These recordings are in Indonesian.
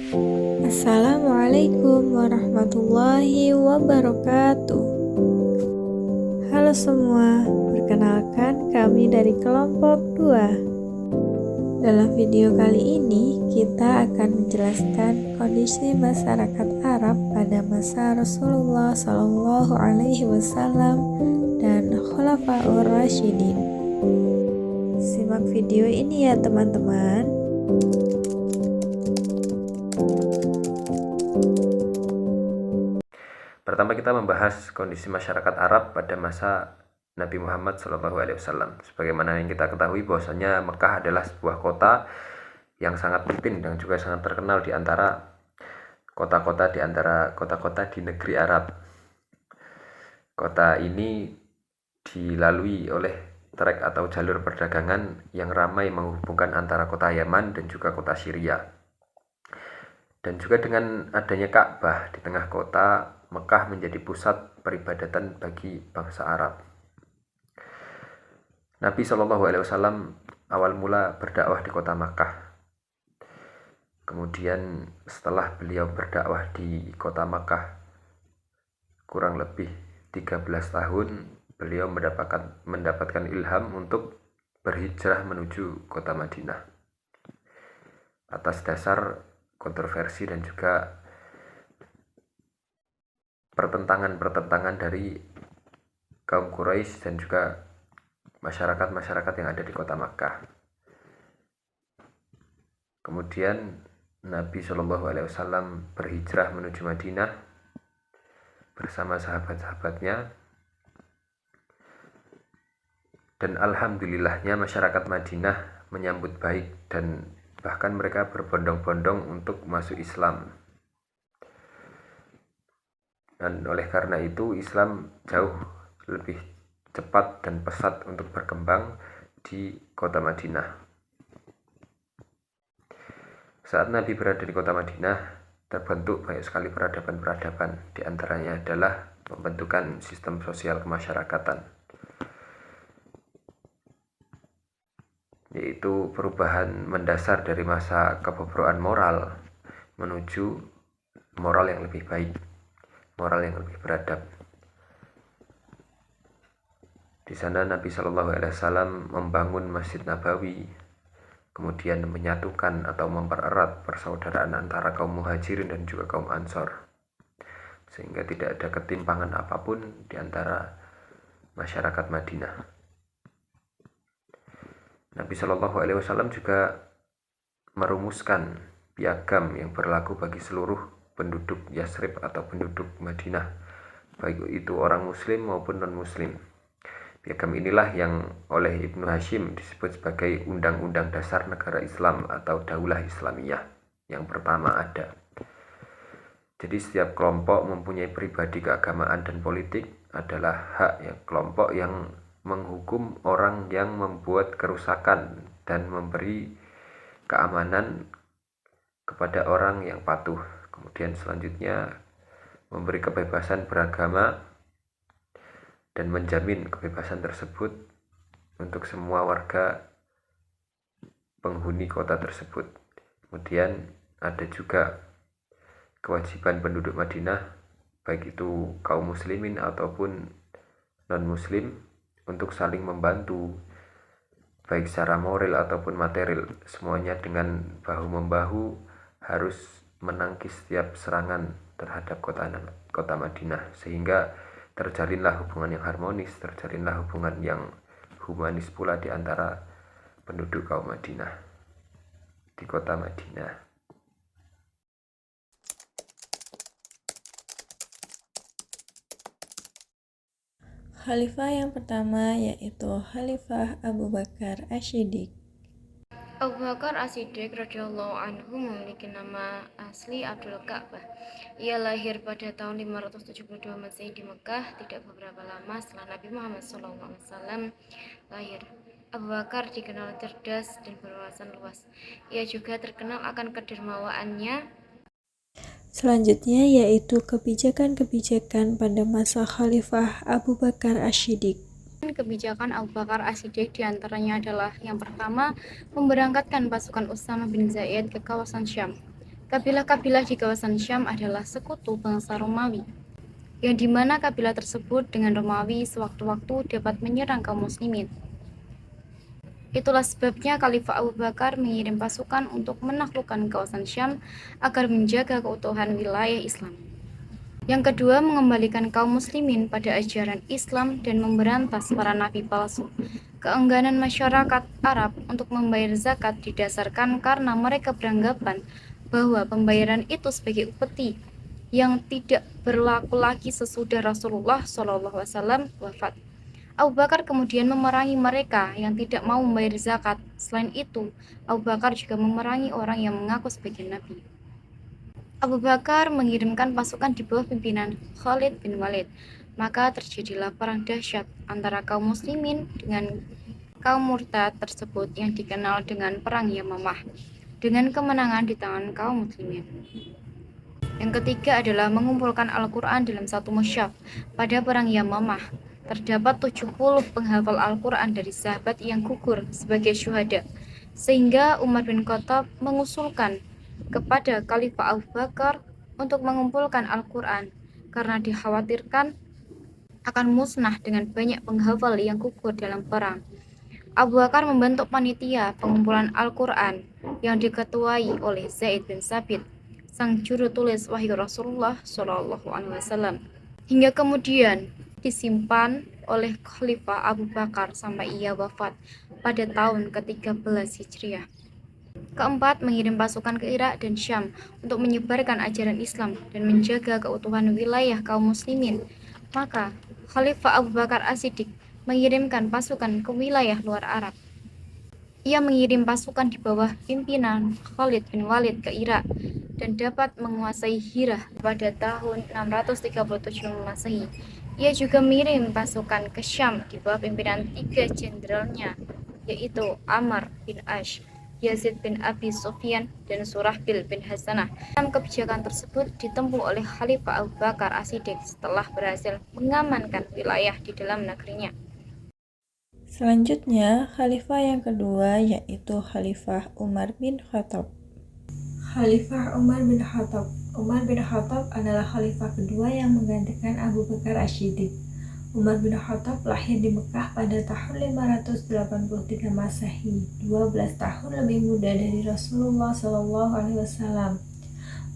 Assalamualaikum warahmatullahi wabarakatuh. Halo semua, perkenalkan kami dari kelompok 2. Dalam video kali ini kita akan menjelaskan kondisi masyarakat Arab pada masa Rasulullah Shallallahu Alaihi Wasallam dan Khulafaur Rasyidin. Simak video ini ya teman-teman. Pertama kita membahas kondisi masyarakat Arab pada masa Nabi Muhammad SAW. Sebagaimana yang kita ketahui bahwasanya Mekah adalah sebuah kota yang sangat penting dan juga sangat terkenal di antara kota-kota di negeri Arab. Kota ini dilalui oleh trek atau jalur perdagangan yang ramai menghubungkan antara kota Yaman dan juga kota Syria. Dan juga dengan adanya Ka'bah di tengah kota, Mekah menjadi pusat peribadatan bagi bangsa Arab. Nabi SAW awal mula berdakwah di kota Makkah. Kemudian setelah beliau berdakwah di kota Makkah kurang lebih 13 tahun, beliau mendapatkan ilham untuk berhijrah menuju kota Madinah. Atas dasar kontroversi dan juga pertentangan dari kaum Quraisy dan juga masyarakat yang ada di kota Makkah. Kemudian Nabi SAW berhijrah menuju Madinah bersama sahabat-sahabatnya, dan alhamdulillahnya masyarakat Madinah menyambut baik dan bahkan mereka berbondong-bondong untuk masuk Islam. Dan oleh karena itu Islam jauh lebih cepat dan pesat untuk berkembang di kota Madinah. Saat Nabi berada di kota Madinah, terbentuk banyak sekali peradaban-peradaban. Di antaranya adalah pembentukan sistem sosial kemasyarakatan, yaitu perubahan mendasar dari masa kebobrokan moral menuju moral yang lebih baik, moral yang lebih beradab. Di sana Nabi SAW membangun Masjid Nabawi, kemudian menyatukan atau mempererat persaudaraan antara kaum Muhajirin dan juga kaum Ansor, sehingga tidak ada ketimpangan apapun di antara masyarakat Madinah. Nabi SAW juga merumuskan piagam yang berlaku bagi seluruh penduduk Yasrib atau penduduk Madinah, baik itu orang muslim maupun non-muslim. Piagam inilah yang oleh Ibnu Hashim disebut sebagai Undang-Undang Dasar Negara Islam atau Daulah Islamiyah yang pertama ada. Jadi setiap kelompok mempunyai pribadi keagamaan dan politik adalah hak kelompok yang menghukum orang yang membuat kerusakan dan memberi keamanan kepada orang yang patuh. Kemudian selanjutnya memberi kebebasan beragama dan menjamin kebebasan tersebut untuk semua warga penghuni kota tersebut. Kemudian ada juga kewajiban penduduk Madinah, baik itu kaum muslimin ataupun non-muslim, untuk saling membantu baik secara moral ataupun material. Semuanya dengan bahu-membahu harus menangkis setiap serangan terhadap kota Madinah, sehingga terjalinlah hubungan yang harmonis, terjalinlah hubungan yang humanis pula di antara penduduk kaum Madinah di kota Madinah. Khalifah yang pertama yaitu Khalifah Abu Bakar Asy-Siddiq. Abu Bakar As-Siddiq radhiyallahu anhu memiliki nama asli Abdul Ka'bah. Ia lahir pada tahun 572 Masehi di Mekah, tidak beberapa lama setelah Nabi Muhammad SAW lahir. Abu Bakar dikenal cerdas dan berwawasan luas. Ia juga terkenal akan kedermawaannya. Selanjutnya yaitu kebijakan-kebijakan pada masa Khalifah Abu Bakar Asy-Siddiq. Kebijakan Abu Bakar As-Siddiq diantaranya adalah yang pertama, memberangkatkan pasukan Usamah bin Zaid ke kawasan Syam. Kabilah-kabilah di kawasan Syam adalah sekutu bangsa Romawi, yang dimana kabilah tersebut dengan Romawi sewaktu-waktu dapat menyerang kaum muslimin. Itulah sebabnya Khalifah Abu Bakar mengirim pasukan untuk menaklukkan kawasan Syam agar menjaga keutuhan wilayah Islam. Yang kedua, mengembalikan kaum muslimin pada ajaran Islam dan memberantas para nabi palsu. Keengganan masyarakat Arab untuk membayar zakat didasarkan karena mereka beranggapan bahwa pembayaran itu sebagai upeti yang tidak berlaku lagi sesudah Rasulullah SAW wafat. Abu Bakar kemudian memerangi mereka yang tidak mau membayar zakat. Selain itu, Abu Bakar juga memerangi orang yang mengaku sebagai nabi. Abu Bakar mengirimkan pasukan di bawah pimpinan Khalid bin Walid. Maka terjadilah perang dahsyat antara kaum muslimin dengan kaum murtad tersebut yang dikenal dengan Perang Yamamah, dengan kemenangan di tangan kaum muslimin. Yang ketiga adalah mengumpulkan Al-Quran dalam satu mushaf. Pada Perang Yamamah, terdapat 70 penghafal Al-Quran dari sahabat yang gugur sebagai syuhada, sehingga Umar bin Khattab mengusulkan kepada Khalifah Abu Bakar untuk mengumpulkan Al-Quran karena dikhawatirkan akan musnah dengan banyak penghafal yang gugur dalam perang. Abu Bakar membentuk panitia pengumpulan Al-Quran yang diketuai oleh Zaid bin Sabit, sang juru tulis wahyu Rasulullah SAW, hingga kemudian disimpan oleh Khalifah Abu Bakar sampai ia wafat pada tahun ke-13 Hijriah. Keempat, mengirim pasukan ke Irak dan Syam untuk menyebarkan ajaran Islam dan menjaga keutuhan wilayah kaum muslimin. Maka, Khalifah Abu Bakar As-Siddiq mengirimkan pasukan ke wilayah luar Arab. Ia mengirim pasukan di bawah pimpinan Khalid bin Walid ke Irak dan dapat menguasai Hirah pada tahun 637 Masehi. Ia juga mengirim pasukan ke Syam di bawah pimpinan 3 jenderalnya, yaitu Amr bin Ash, Yazid bin Abi Sufyan, dan Surahbil bin Hasanah. Kebijakan tersebut ditempuh oleh Khalifah Abu Bakar As-Siddiq setelah berhasil mengamankan wilayah di dalam negerinya. Selanjutnya, khalifah yang kedua yaitu Khalifah Umar bin Khattab. Khalifah Umar bin Khattab. Umar bin Khattab adalah khalifah kedua yang menggantikan Abu Bakar As-Siddiq. Umar bin Khattab lahir di Mekah pada tahun 583 Masehi, 12 tahun lebih muda dari Rasulullah SAW.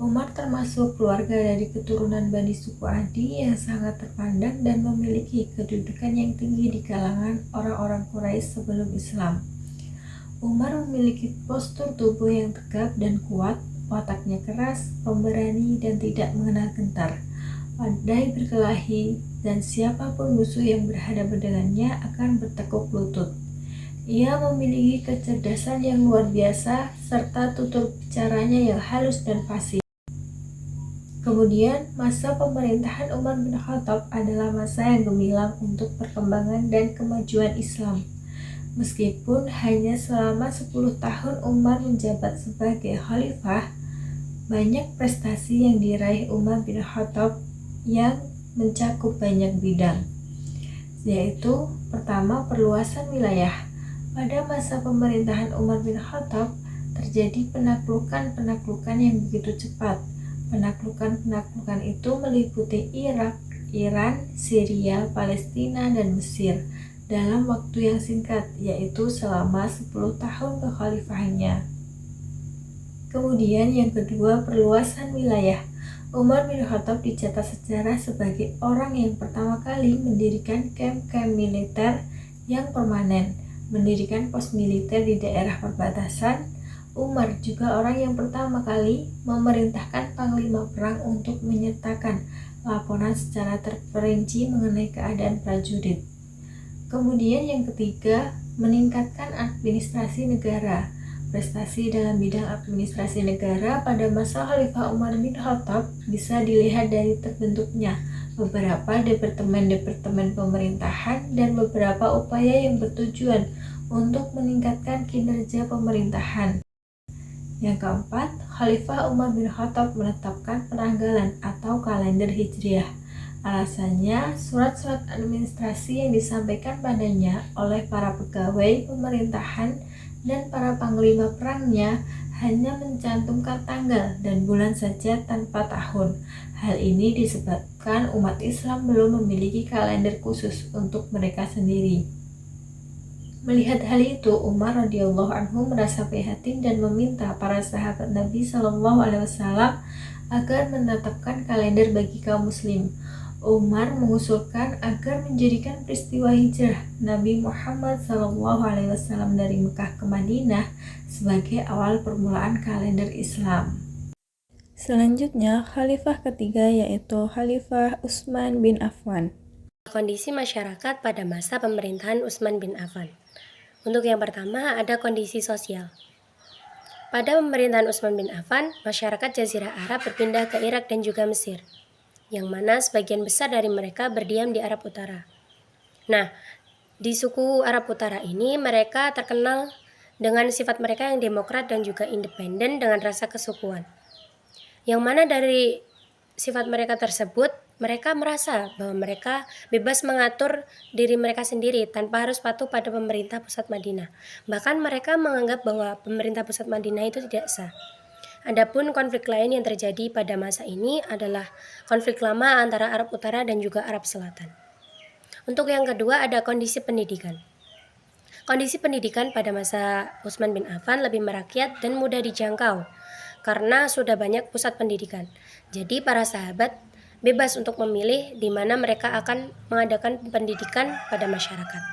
Umar termasuk keluarga dari keturunan Bani suku Adi yang sangat terpandang dan memiliki kedudukan yang tinggi di kalangan orang-orang Quraisy sebelum Islam. Umar memiliki postur tubuh yang tegap dan kuat, wataknya keras, pemberani, dan tidak mengenal gentar. Pandai berkelahi, dan siapapun musuh yang berhadapan dengannya akan bertekuk lutut. Ia memiliki kecerdasan yang luar biasa serta tutur bicaranya yang halus dan fasih. Kemudian, masa pemerintahan Umar bin Khattab adalah masa yang gemilang untuk perkembangan dan kemajuan Islam. Meskipun hanya selama 10 tahun Umar menjabat sebagai khalifah, banyak prestasi yang diraih Umar bin Khattab yang mencakup banyak bidang, yaitu pertama, perluasan wilayah. Pada masa pemerintahan Umar bin Khattab terjadi penaklukan yang begitu cepat. Penaklukan itu meliputi Irak, Iran, Syria, Palestina, dan Mesir dalam waktu yang singkat, yaitu selama 10 tahun kekhalifahannya. Kemudian yang kedua, perluasan wilayah. Umar bin Khattab dicatat sejarah sebagai orang yang pertama kali mendirikan kamp-kamp militer yang permanen, mendirikan pos militer di daerah perbatasan. Umar juga orang yang pertama kali memerintahkan panglima perang untuk menyertakan laporan secara terperinci mengenai keadaan prajurit. Kemudian yang ketiga, meningkatkan administrasi negara. Prestasi dalam bidang administrasi negara pada masa Khalifah Umar bin Khattab bisa dilihat dari terbentuknya beberapa departemen-departemen pemerintahan dan beberapa upaya yang bertujuan untuk meningkatkan kinerja pemerintahan. Yang keempat, Khalifah Umar bin Khattab menetapkan penanggalan atau kalender Hijriah. Alasannya, surat-surat administrasi yang disampaikan padanya oleh para pegawai pemerintahan dan para panglima perangnya hanya mencantumkan tanggal dan bulan saja tanpa tahun. Hal ini disebabkan umat Islam belum memiliki kalender khusus untuk mereka sendiri. Melihat hal itu, Umar radhiyallahu anhu merasa prihatin dan meminta para sahabat Nabi Shallallahu alaihi wasallam agar menetapkan kalender bagi kaum muslim. Umar mengusulkan agar menjadikan peristiwa hijrah Nabi Muhammad Shallallahu alaihi wasallam dari Mekah ke Madinah sebagai awal permulaan kalender Islam. Selanjutnya, khalifah ketiga yaitu Khalifah Utsman bin Affan. Kondisi masyarakat pada masa pemerintahan Utsman bin Affan. Untuk yang pertama ada kondisi sosial. Pada pemerintahan Utsman bin Affan, masyarakat Jazirah Arab berpindah ke Irak dan juga Mesir, yang mana sebagian besar dari mereka berdiam di Arab Utara. Nah, di suku Arab Utara ini mereka terkenal dengan sifat mereka yang demokrat dan juga independen dengan rasa kesukuan. Yang mana dari sifat mereka tersebut, mereka merasa bahwa mereka bebas mengatur diri mereka sendiri tanpa harus patuh pada pemerintah pusat Madinah. Bahkan mereka menganggap bahwa pemerintah pusat Madinah itu tidak sah. Adapun konflik lain yang terjadi pada masa ini adalah konflik lama antara Arab Utara dan juga Arab Selatan. Untuk yang kedua ada kondisi pendidikan. Kondisi pendidikan pada masa Utsman bin Affan lebih merakyat dan mudah dijangkau karena sudah banyak pusat pendidikan. Jadi para sahabat bebas untuk memilih di mana mereka akan mengadakan pendidikan pada masyarakat.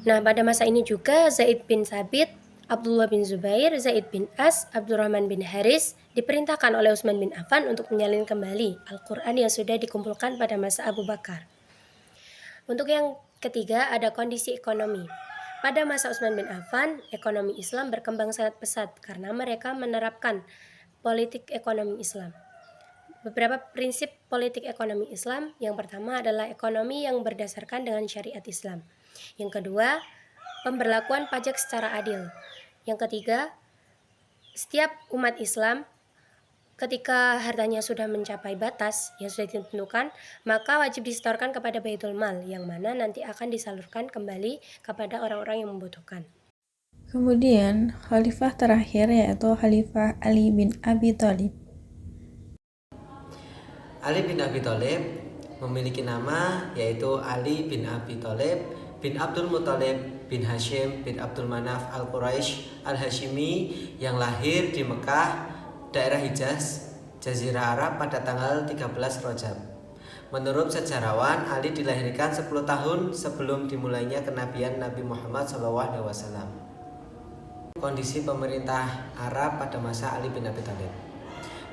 Nah, pada masa ini juga Zaid bin Thabit, Abdullah bin Zubair, Zaid bin As, Abdurrahman bin Haris diperintahkan oleh Utsman bin Affan untuk menyalin kembali Al-Quran yang sudah dikumpulkan pada masa Abu Bakar. Untuk yang ketiga ada kondisi ekonomi. Pada masa Utsman bin Affan, ekonomi Islam berkembang sangat pesat karena mereka menerapkan politik ekonomi Islam. Beberapa prinsip politik ekonomi Islam, yang pertama adalah ekonomi yang berdasarkan dengan syariat Islam. Yang kedua, pemberlakuan pajak secara adil. Yang ketiga, setiap umat Islam ketika hartanya sudah mencapai batas yang sudah ditentukan, maka wajib disetorkan kepada Baitul Mal, yang mana nanti akan disalurkan kembali kepada orang-orang yang membutuhkan. Kemudian, khalifah terakhir yaitu Khalifah Ali bin Abi Thalib. Ali bin Abi Thalib memiliki nama yaitu Ali bin Abi Thalib bin Abdul Muthalib bin Hashim bin Abdul Manaf al-Quraisy al-Hashimi yang lahir di Mekah, daerah Hijaz, Jazirah Arab pada tanggal 13 Rajab. Menurut sejarawan, Ali dilahirkan 10 tahun sebelum dimulainya kenabian Nabi Muhammad SAW. Kondisi pemerintah Arab pada masa Ali bin Abi Thalib.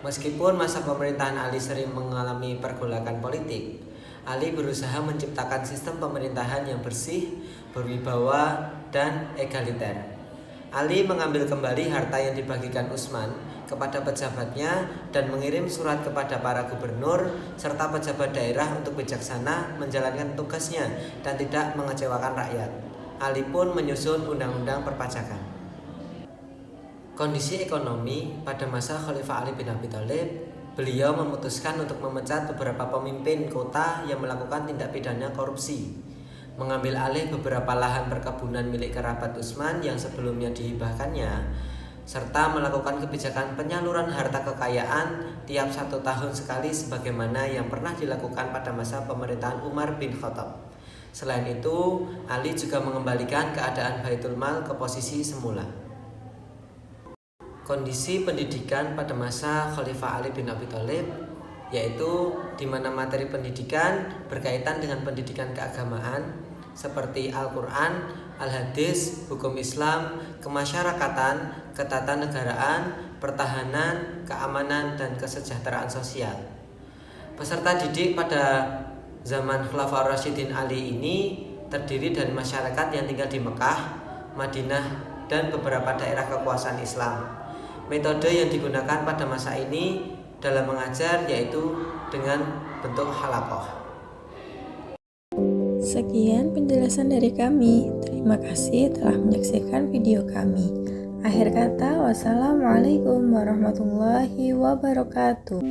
Meskipun masa pemerintahan Ali sering mengalami pergolakan politik, Ali berusaha menciptakan sistem pemerintahan yang bersih, berwibawa, dan egaliter. Ali mengambil kembali harta yang dibagikan Utsman kepada pejabatnya dan mengirim surat kepada para gubernur serta pejabat daerah untuk bijaksana menjalankan tugasnya dan tidak mengecewakan rakyat. Ali pun menyusun undang-undang perpajakan. Kondisi ekonomi pada masa Khalifah Ali bin Abi Thalib, beliau memutuskan untuk memecat beberapa pemimpin kota yang melakukan tindak pidana korupsi, mengambil alih beberapa lahan perkebunan milik kerabat Utsman yang sebelumnya dihibahkannya, serta melakukan kebijakan penyaluran harta kekayaan tiap 1 tahun sekali sebagaimana yang pernah dilakukan pada masa pemerintahan Umar bin Khattab. Selain itu, Ali juga mengembalikan keadaan Baitul Mal ke posisi semula. Kondisi pendidikan pada masa Khalifah Ali bin Abi Thalib yaitu di mana materi pendidikan berkaitan dengan pendidikan keagamaan seperti Al-Quran, Al-Hadis, hukum Islam, kemasyarakatan, ketatanegaraan, pertahanan, keamanan, dan kesejahteraan sosial. Peserta didik pada zaman Khulafaur Rasyidin Ali ini terdiri dari masyarakat yang tinggal di Mekah, Madinah, dan beberapa daerah kekuasaan Islam. Metode yang digunakan pada masa ini dalam mengajar yaitu dengan bentuk halaqah. Sekian penjelasan dari kami. Terima kasih telah menyaksikan video kami. Akhir kata, wassalamualaikum warahmatullahi wabarakatuh.